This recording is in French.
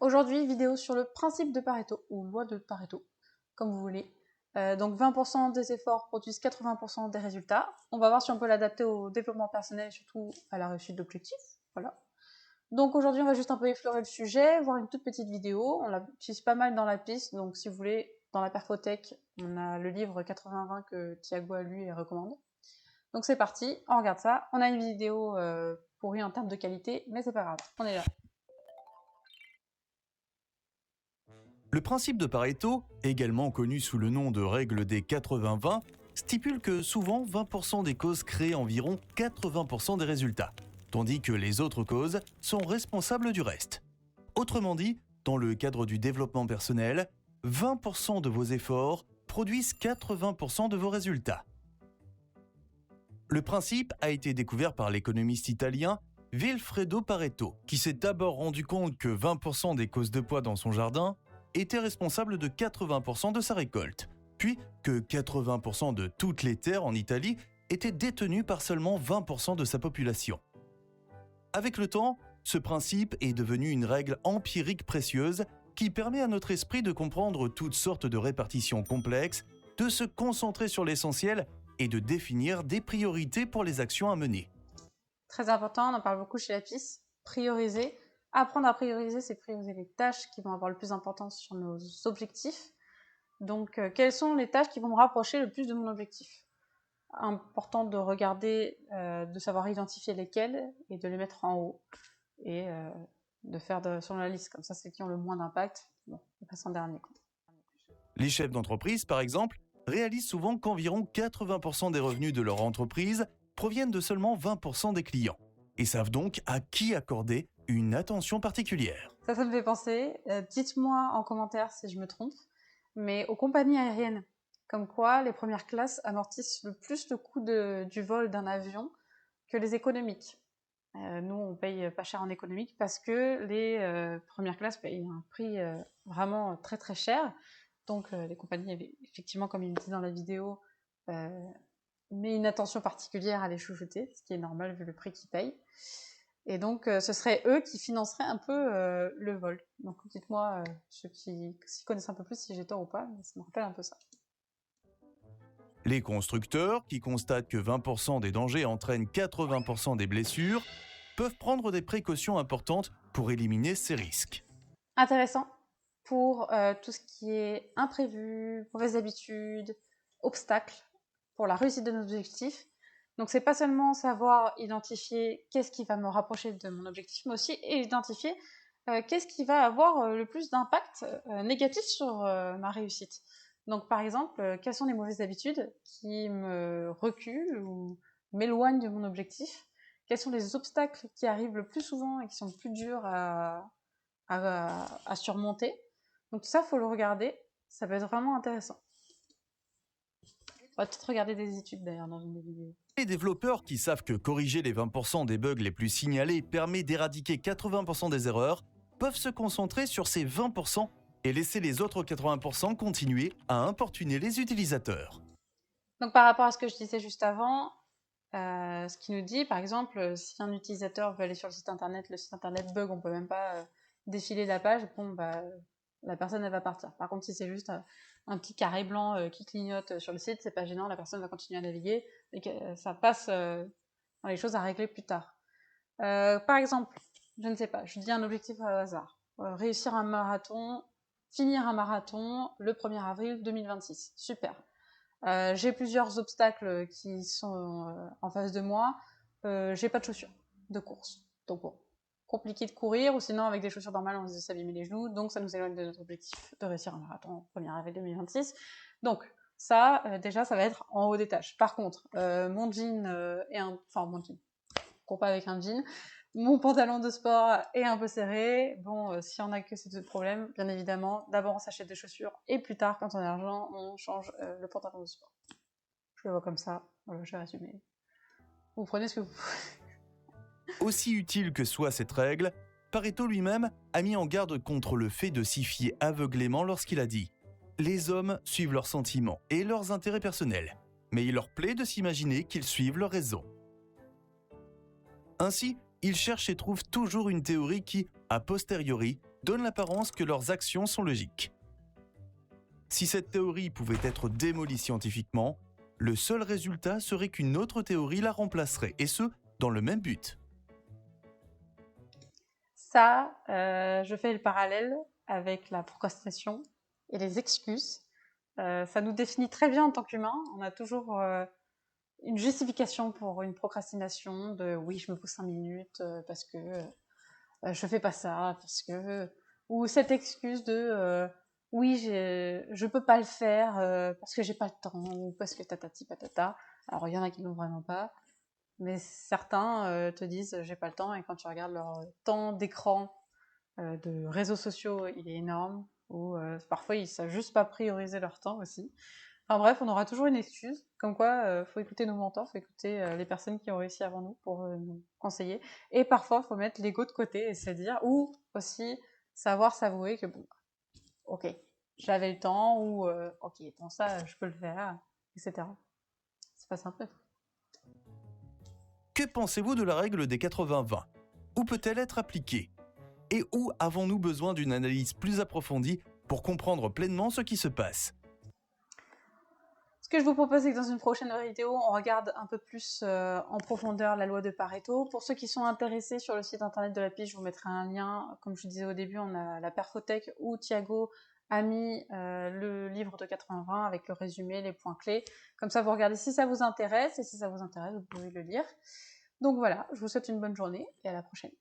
Aujourd'hui, vidéo sur le principe de Pareto, ou loi de Pareto, comme vous voulez. Donc 20% des efforts produisent 80% des résultats. On va voir si on peut l'adapter au développement personnel et surtout à la réussite d'objectifs. Voilà. Donc aujourd'hui, on va juste un peu effleurer le sujet, voir une toute petite vidéo. On l'utilise pas mal dans la piste, donc si vous voulez, dans la Perfothèque, on a le livre 80-20 que Thiago a lu et recommande. Donc c'est parti, on regarde ça. On a une vidéo pourrie en termes de qualité, mais c'est pas grave, on est là. Le principe de Pareto, également connu sous le nom de règle des 80-20, stipule que souvent 20% des causes créent environ 80% des résultats, tandis que les autres causes sont responsables du reste. Autrement dit, dans le cadre du développement personnel, 20% de vos efforts produisent 80% de vos résultats. Le principe a été découvert par l'économiste italien Vilfredo Pareto, qui s'est d'abord rendu compte que 20% des causes de pois dans son jardin étaient responsables de 80% de sa récolte, puis que 80% de toutes les terres en Italie étaient détenues par seulement 20% de sa population. Avec le temps, ce principe est devenu une règle empirique précieuse qui permet à notre esprit de comprendre toutes sortes de répartitions complexes, de se concentrer sur l'essentiel et de définir des priorités pour les actions à mener. Très important, on en parle beaucoup chez la PIS, prioriser. Apprendre à prioriser, c'est prioriser les tâches qui vont avoir le plus d'importance sur nos objectifs. Donc, quelles sont les tâches qui vont me rapprocher le plus de mon objectif? Important de regarder, de savoir identifier lesquelles et de les mettre en haut. Et de faire sur la liste, comme ça, c'est qui ont le moins d'impact. Bon, on passe en dernier. Les chefs d'entreprise, par exemple, réalisent souvent qu'environ 80% des revenus de leur entreprise proviennent de seulement 20% des clients et savent donc à qui accorder une attention particulière. Ça me fait penser, dites-moi en commentaire si je me trompe, mais aux compagnies aériennes, comme quoi les premières classes amortissent le plus le coût du vol d'un avion que les économiques. Nous, on paye pas cher en économique parce que les premières classes payent un prix vraiment très très cher. Donc les compagnies, effectivement, comme il me dit dans la vidéo, met une attention particulière à les chouchouter, ce qui est normal vu le prix qu'ils payent. Et donc ce serait eux qui financeraient un peu le vol. Donc dites-moi, ceux qui s'y connaissent un peu plus, si j'ai tort ou pas, mais ça me rappelle un peu ça. Les constructeurs, qui constatent que 20% des dangers entraînent 80% des blessures, peuvent prendre des précautions importantes pour éliminer ces risques. Intéressant pour tout ce qui est imprévu, mauvaises habitudes, obstacles pour la réussite de nos objectifs. Donc c'est pas seulement savoir identifier qu'est-ce qui va me rapprocher de mon objectif, mais aussi identifier qu'est-ce qui va avoir le plus d'impact négatif sur ma réussite. Donc par exemple, quelles sont les mauvaises habitudes qui me reculent ou m'éloignent de mon objectif? Quels sont les obstacles qui arrivent le plus souvent et qui sont le plus durs à surmonter? Donc tout ça, il faut le regarder, ça peut être vraiment intéressant. On va peut-être regarder des études d'ailleurs dans une des vidéos. Les développeurs qui savent que corriger les 20% des bugs les plus signalés permet d'éradiquer 80% des erreurs peuvent se concentrer sur ces 20% et laisser les autres 80% continuer à importuner les utilisateurs. Donc par rapport à ce que je disais juste avant, ce qui nous dit, par exemple, si un utilisateur veut aller sur le site internet bug, on peut même pas défiler la page, bon bah la personne elle va partir. Par contre, si c'est juste un petit carré blanc qui clignote sur le site, c'est pas gênant, la personne va continuer à naviguer et que ça passe dans les choses à régler plus tard. Par exemple, je ne sais pas, je dis un objectif au hasard. Réussir un marathon, finir un marathon le 1er avril 2026. Super. J'ai plusieurs obstacles qui sont en face de moi. J'ai pas de chaussures de course. Donc bon, compliqué de courir, ou sinon avec des chaussures normales on se s'abîmer les genoux, donc ça nous éloigne de notre objectif de réussir un marathon 1er avril 2026. Donc ça, déjà, ça va être en haut des tâches. Par contre, mon jean mon jean, je cours pas avec un jean, mon pantalon de sport est un peu serré. Bon, si on a que ces deux problèmes, bien évidemment, d'abord on s'achète des chaussures et plus tard, quand on a l'argent, on change le pantalon de sport. Je le vois comme ça, voilà, j'ai résumé. Vous prenez ce que vous pouvez. Aussi utile que soit cette règle, Pareto lui-même a mis en garde contre le fait de s'y fier aveuglément lorsqu'il a dit « Les hommes suivent leurs sentiments et leurs intérêts personnels, mais il leur plaît de s'imaginer qu'ils suivent leur raison. » Ainsi, il cherche et trouve toujours une théorie qui, a posteriori, donnent l'apparence que leurs actions sont logiques. Si cette théorie pouvait être démolie scientifiquement, le seul résultat serait qu'une autre théorie la remplacerait, et ce, dans le même but. Ça, je fais le parallèle avec la procrastination et les excuses. Ça nous définit très bien en tant qu'humain. On a toujours une justification pour une procrastination de oui, je me pose 5 minutes parce que je fais pas ça, parce que. Ou cette excuse de oui, je peux pas le faire parce que j'ai pas le temps, ou parce que tatati patata. Alors il y en a qui l'ont vraiment pas, mais certains te disent j'ai pas le temps, et quand tu regardes leur temps d'écran de réseaux sociaux, il est énorme, ou parfois ils savent juste pas prioriser leur temps aussi. Enfin bref, on aura toujours une excuse, comme quoi faut écouter nos mentors, faut écouter les personnes qui ont réussi avant nous pour nous conseiller. Et parfois, faut mettre l'ego de côté et se dire, ou aussi savoir s'avouer que bon, ok, j'avais le temps, ou ok, bon ça, je peux le faire, etc. C'est pas simple. Que pensez-vous de la règle des 80-20 ? Où peut-elle être appliquée ? Et où avons-nous besoin d'une analyse plus approfondie pour comprendre pleinement ce qui se passe ? Ce que je vous propose, c'est que dans une prochaine vidéo, on regarde un peu plus en profondeur la loi de Pareto. Pour ceux qui sont intéressés, sur le site internet de la pige, je vous mettrai un lien. Comme je disais au début, on a la Perfothèque où Thiago a mis le livre de 80-20 avec le résumé, les points clés. Comme ça, vous regardez si ça vous intéresse, et si ça vous intéresse, vous pouvez le lire. Donc voilà, je vous souhaite une bonne journée et à la prochaine.